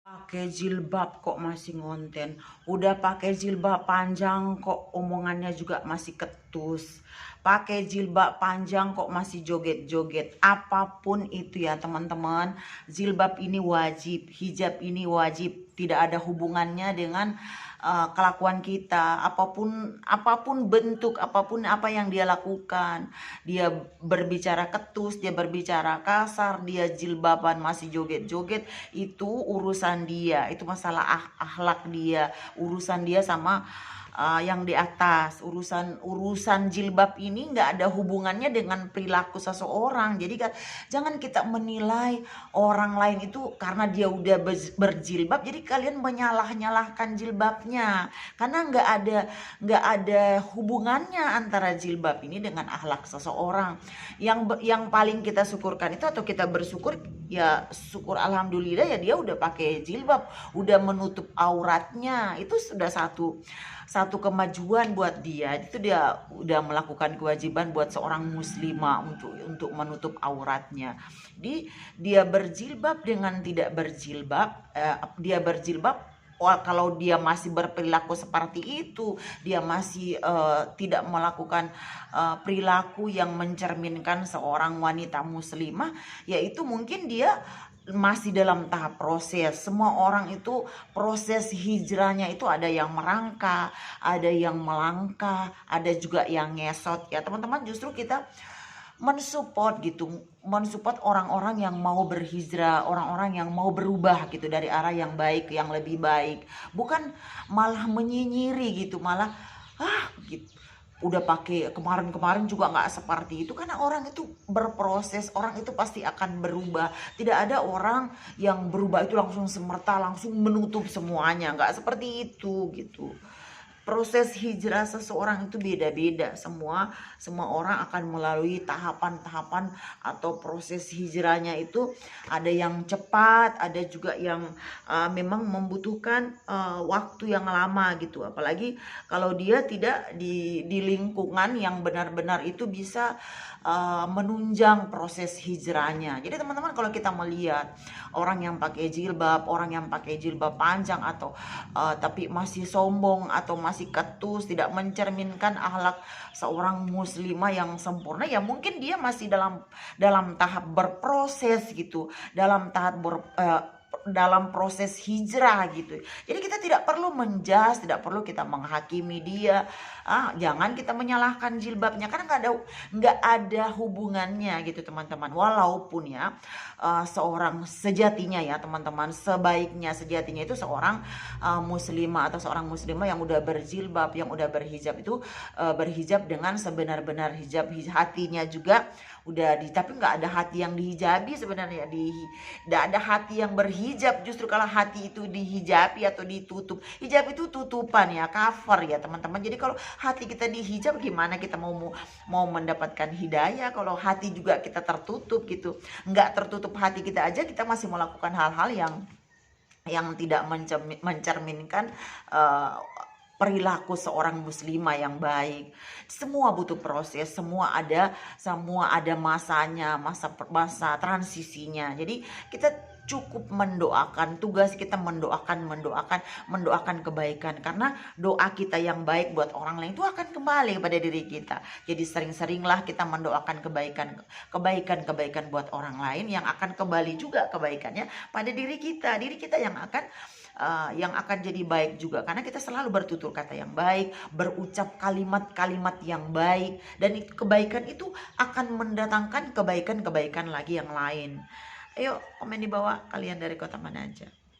Pakai jilbab kok masih ngonten, udah pakai jilbab panjang kok omongannya juga masih ketus, pakai jilbab panjang kok masih joget-joget. Apapun itu ya teman-teman, jilbab ini wajib, hijab ini wajib, tidak ada hubungannya dengan kelakuan kita. Apapun bentuk, apapun apa yang dia lakukan, dia berbicara ketus, dia berbicara kasar, dia jilbaban masih joget-joget, itu urusan dia, itu masalah akhlak dia, urusan dia sama yang di atas. Urusan jilbab ini nggak ada hubungannya dengan perilaku seseorang. Jadi kan jangan kita menilai orang lain itu karena dia udah berjilbab jadi kalian menyalah-nyalahkan jilbabnya, karena nggak ada hubungannya antara jilbab ini dengan akhlak seseorang. Yang paling kita syukurkan itu, atau kita bersyukur ya, syukur alhamdulillah ya, dia udah pakai jilbab, udah menutup auratnya. Itu sudah satu kemajuan buat dia. Itu dia udah melakukan kewajiban buat seorang muslimah untuk menutup auratnya. Dia berjilbab dengan tidak berjilbab, dia berjilbab. Kalau dia masih berperilaku seperti itu, dia masih tidak melakukan perilaku yang mencerminkan seorang wanita muslimah, yaitu mungkin dia masih dalam tahap proses. Semua orang itu proses hijrahnya itu ada yang merangkak, ada yang melangkah, ada juga yang ngesot ya teman-teman. Justru kita mensupport gitu, mensupport orang-orang yang mau berhijrah, orang-orang yang mau berubah gitu dari arah yang baik, yang lebih baik, bukan malah menyinyiri gitu, malah gitu. Udah pakai kemarin-kemarin juga nggak seperti itu, karena orang itu berproses, orang itu pasti akan berubah. Tidak ada orang yang berubah itu langsung semerta langsung menutup semuanya, nggak seperti itu gitu. Proses hijrah seseorang itu beda-beda. Semua orang akan melalui tahapan-tahapan atau proses hijrahnya itu. Ada yang cepat, ada juga yang memang membutuhkan waktu yang lama gitu. Apalagi kalau dia tidak di lingkungan yang benar-benar itu bisa menunjang proses hijrahnya. Jadi teman-teman, kalau kita melihat orang yang pakai jilbab, orang yang pakai jilbab panjang atau tapi masih sombong atau masih ketus, tidak mencerminkan akhlak seorang muslimah yang sempurna, ya mungkin dia masih dalam tahap berproses gitu, dalam proses hijrah gitu. Jadi kita tidak perlu menjas, tidak perlu kita menghakimi dia. Jangan kita menyalahkan jilbabnya, karena nggak ada hubungannya gitu teman-teman. Walaupun ya seorang sejatinya ya teman-teman, sebaiknya sejatinya itu seorang muslimah atau seorang muslimah yang udah berjilbab, yang udah berhijab itu berhijab dengan sebenar-benar hijab, hatinya juga udah tapi nggak ada hati yang dihijabi sebenarnya. Nggak ada hati yang berhijab. Justru kalau hati itu dihijabi atau ditutup, hijab itu tutupan ya, cover ya teman-teman. Jadi kalau hati kita dihijab, gimana kita mau mendapatkan hidayah kalau hati juga kita tertutup gitu. Nggak tertutup hati kita aja, kita masih melakukan hal-hal yang tidak mencerminkan perilaku seorang muslimah yang baik. Semua butuh proses, semua ada masanya, masa transisinya. Jadi kita cukup mendoakan, tugas kita mendoakan kebaikan, karena doa kita yang baik buat orang lain itu akan kembali kepada diri kita. Jadi sering-seringlah kita mendoakan kebaikan buat orang lain, yang akan kembali juga kebaikannya pada diri kita yang akan jadi baik juga, karena kita selalu bertutur kata yang baik, berucap kalimat-kalimat yang baik, dan kebaikan itu akan mendatangkan kebaikan lagi yang lain. Ayo komen di bawah, kalian dari kota mana aja.